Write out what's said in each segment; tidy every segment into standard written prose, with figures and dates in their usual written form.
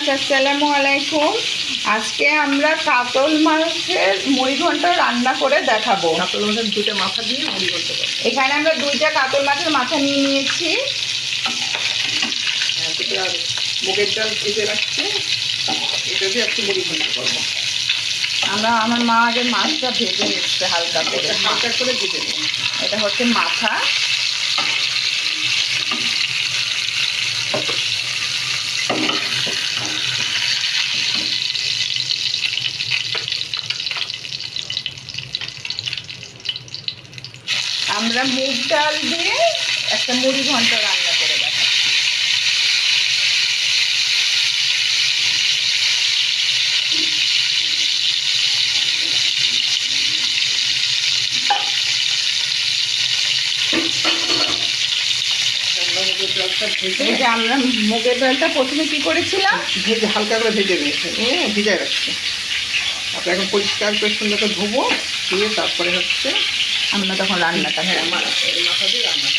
Viewers, আসসালামু আলাইকুম। আজকে আমরা কাতল মাছের মুড়ি ঘন্ট রান্না করে দেখাবো। কাতল মাছের দুটো মাথা দিয়ে মুড়ি ঘন্ট করবো। এখানে আমরা দুইটা কাতল মাছের মাথা নিয়ে নিয়েছি। আর মুগের ডাল ভেজে রাখছি, এটা দিয়ে একটু মুড়ি ঘন্ট করবো। আমার মা আগে মাছটা ভেজে নিচ্ছে হালকা করে ভেজে নেব। এটা হচ্ছে মাথা। আমরা মুগ ডাল দিয়ে একটা মুড়ি ঘন্ট রান্না করে দেখাচ্ছি। এই যে আমরা মুগের ডালটা প্রথমে কি করেছিলাম, ভেজে হালকা করে ভেজে নিয়েছি, ভিজায় রাখছি। তারপরে এখন পরিষ্কার করে সুন্দর করে ধুবো, ধুয়ে তারপরে হচ্ছে আমরা তখন রান্নাটা মাথা দিয়ে রান্না।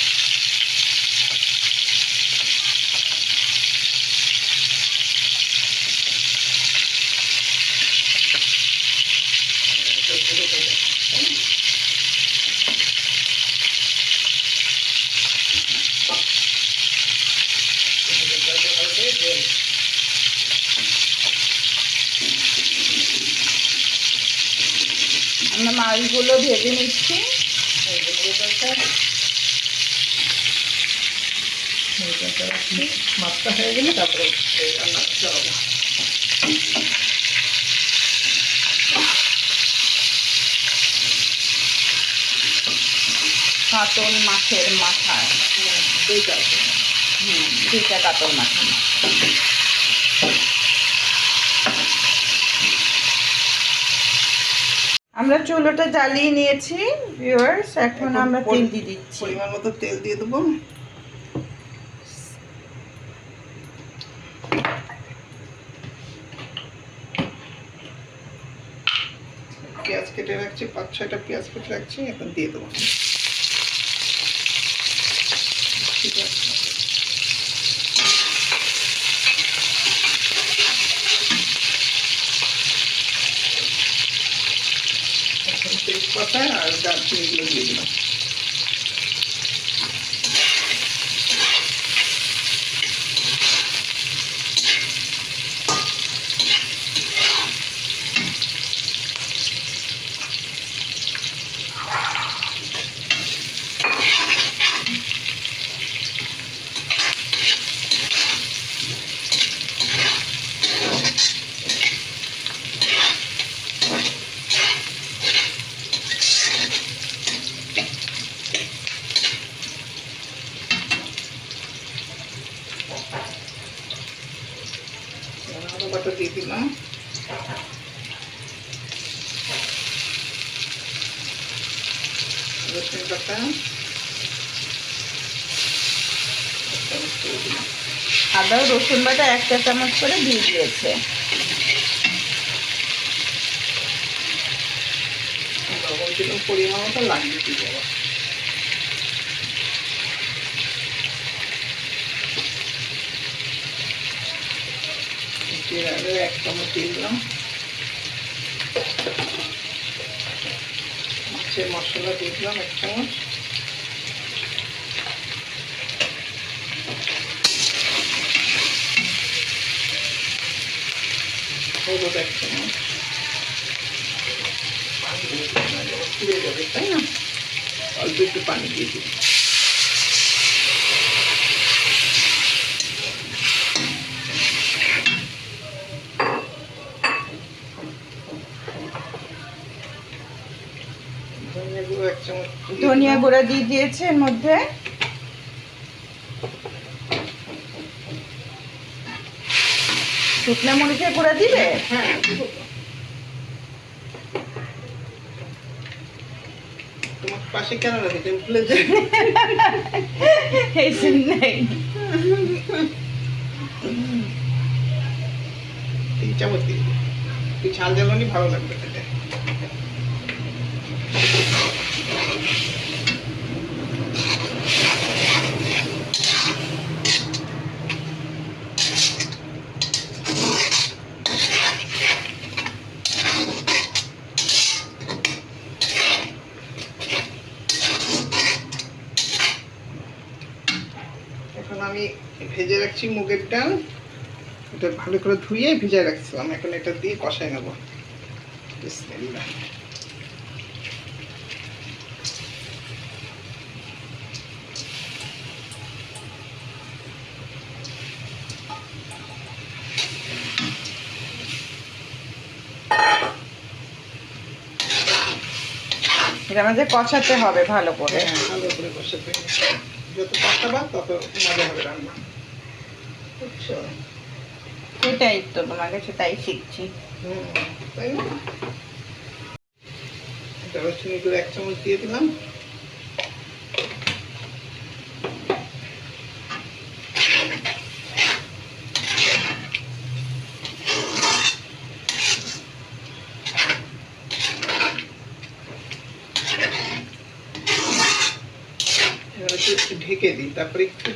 আমরা মাছগুলো ভেজে নিচ্ছি। মাছটা হয়ে গেলে তারপরে রান্না করতে হবে। কাতল মাছের মাথা, দুইটা কাতল মাছের মাথা। আমরা চুলোটা জ্বালিয়ে নিয়েছি ভিউয়ার্স, এখন আমরা তেল দিয়ে দিচ্ছি। পরিমাণ মতো তেল দিয়ে দেবো। পেঁয়াজ কেটে রাখছি, 5-6টা পেঁয়াজ কেটে রাখছি, এখন দিয়ে দেবো। তেজপাতা আর দারচিনিগুলো দিয়ে দিলাম। বাটা দিয়ে দিলাম। রসুন বাটা, আদা রসুন বাটা 1 চামচ করে দিয়ে দিয়েছে। লবণ দিলাম পরিমাণ মতো, লাগিয়ে দিয়ে দেবো। 1 চামচ দিয়ে দিলাম। মাছের মশলা দিয়ে দিলাম 1 চামচ। হলুদ 1 চামচ। পুড়ে যাবে তাই না, অল্প একটু পানি দিয়ে দিই। ধনিয়া গুঁড়া দিয়ে দিয়েছে এর মধ্যে। শুকনো মরিচের গুঁড়া দিবে? হ্যাঁ, তোমার পাশে কেন রাখি, ভুলে যাই। এই নেই, 3 চামচ দিয়ে দিই। একটু ঝাল ঝাল ভালো লাগবে খেতে। আমি ভেজে রাখছি মুগের ডাল, এটা ভালো করে ধুয়ে ভিজায় রাখছিলাম, এখন এটা দিয়ে কষাই নেব। বিসমিল্লাহ। এটা আমাদের কষাতে হবে ভালো করে। হ্যাঁ, ভালো করে কষাতে হবে। যত কষাবা তত মজা হবে রান্না, বুঝছো? এটাই তো তোমার কাছে তাই শিখছি। তাই না? এটা রসুন করে 1 চামচ দিয়ে দিলাম। এবার একটু ঢেকে দিই, তারপরে একটু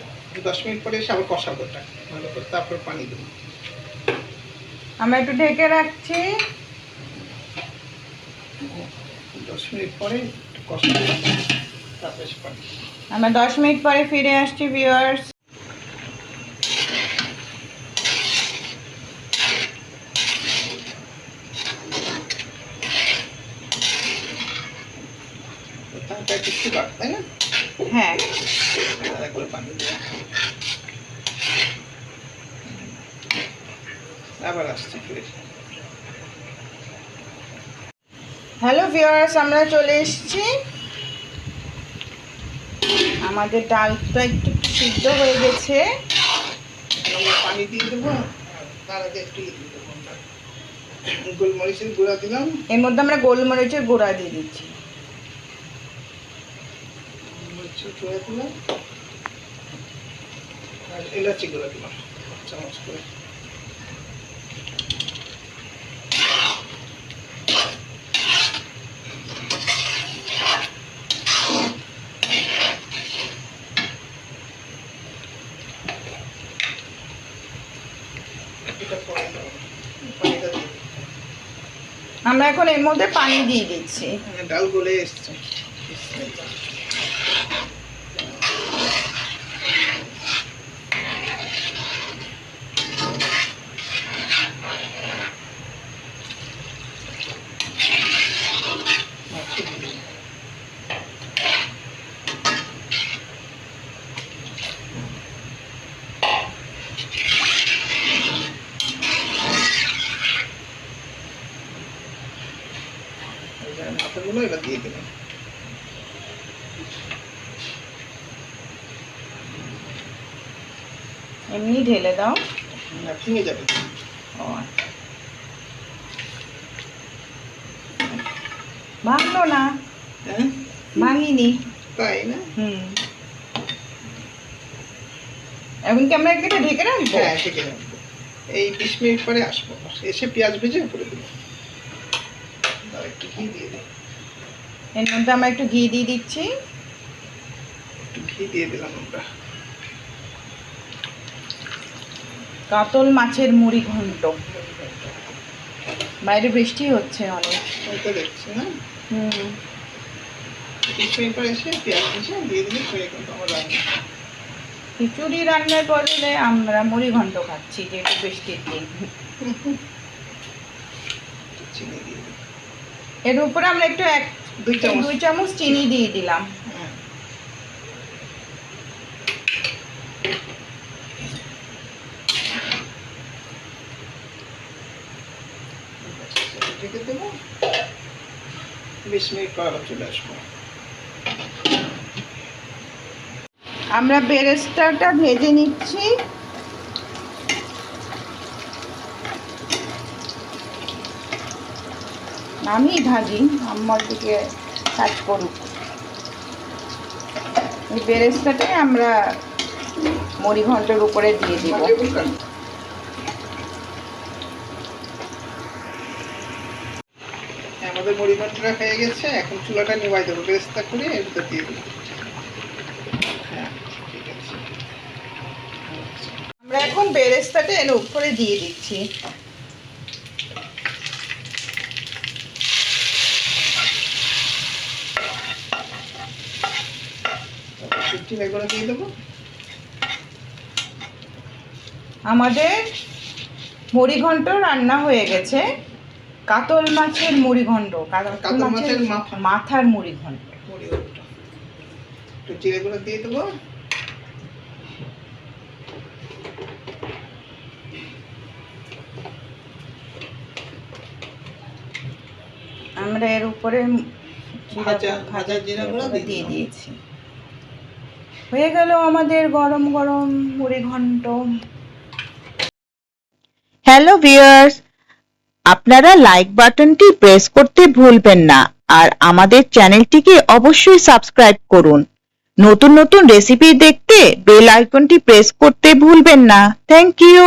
10 মিনিট পরে এসে আবার কষাবো এটা ভালো করে, তারপর পানি দেবো। আমরা একটু ঢেকে রাখছি। 10 মিনিট পরে একটু কষাবো, তারপরে এসে পানি। আমরা 10 মিনিট পরে ফিরে আসছি ভিউয়ার্স। তারপরে একটু বাক, তাই না? হ্যাঁ, আর একবার পানি দেবো, আবার আসছি ফিরে। হ্যালো ভিউয়ার্স, আমরা চলে এসেছি। আমাদের ডালটা একটু সিদ্ধ হয়ে গেছে। আমরা পানি দিয়ে দেবো, তার আগে একটু দিয়ে দেবো আমরা গোলমরিচের গুঁড়া দিলাম। এর মধ্যে আমরা গোলমরিচের গুঁড়া দিয়ে দিচ্ছি। গোলমরিচের গুঁড়া দিলাম আর এলাচি গুঁড়া দিলাম 1 চামচ করে। এটা পরে দেবো, পানিটা দিয়ে দেবো। আমরা এখন এর মধ্যে পানি দিয়ে দিচ্ছি। ডাল গলে এসছে। বিসমিল্লাহ। মাথাগুলো এবার দিয়ে দিলাম। এমনি ঢেলে দাও। না, ভেঙে যাবে। ও, ভাঙলো না? হ্যাঁ, ভাঙিনি। তাই না? এখন কি আমরা এটা ঢেকে রাখবো? হ্যাঁ, ঢেকে রাখবো। এই 20 মিনিট পরে আসবো, এসে পেঁয়াজ ভেজে উপরে দেবো। আর একটু ঘি দিয়ে দিই। এর মধ্যে আমরা একটু ঘি দিয়ে দিচ্ছি। একটু ঘি দিয়ে দিলাম আমরা। কাতল মাছের মুড়ি ঘন্ট। বাইরে বৃষ্টি হচ্ছে অনেক। ওইটা দেখছি না? 20 মিনিট পরে এসে পেঁয়াজ ভেজে দিয়ে দিলে হয়ে গেল আমার রান্না। খিচুড়ি রান্নার বদলে আমরা মুড়ি ঘন্ট খাচ্ছি, যেহেতু বৃষ্টির দিন। চিনি দিয়ে দিই। এর উপরে আমরা একটু 2 চামচ চিনি দিয়ে দিলাম। হ্যাঁ। ঢেকে দেবো, 20 মিনিট পর আবার চলে আসবো। আমরা বেরেস্তাটা ভেজে নিচ্ছি। আমি ভাজি, আমার দিকে কাজ করুক। এই বেরেস্তাটাই আমরা মুড়ি ঘন্টের উপরে দিয়ে দিব। আমাদের মুড়ি ঘন্টটা হয়ে গেছে, এখন চুলাটা নিভাই দেবো, বেরেস্তা করে এর ভিতর দিয়ে দেবো। হ্যাঁ, ঠিক আছে। আমরা এখন বেরেস্তাটা এর উপরে দিয়ে দিচ্ছি। চিনি এগুলো দিয়ে দেবো। আমাদের মুড়িঘণ্ট রান্না হয়ে গেছে। কাতল মাছের মুড়িঘণ্ট, কাতল মাছের মাথার মুড়িঘণ্ট। একটু জিরে গুঁড়ো দিয়ে দেবো। আমরা এর উপরে ভাজা জিরা গুঁড়ো দিয়ে দিয়েছি। হয়ে গেল আমাদের গরম গরম মুড়িঘণ্ট। হ্যালো ভিউয়ার্স, আপনারা লাইক বাটনটি প্রেস করতে ভুলবেন না আর আমাদের চ্যানেলটিকে অবশ্যই সাবস্ক্রাইব করুন। নতুন নতুন রেসিপি দেখতে বেল আইকনটি প্রেস করতে ভুলবেন না। Thank you.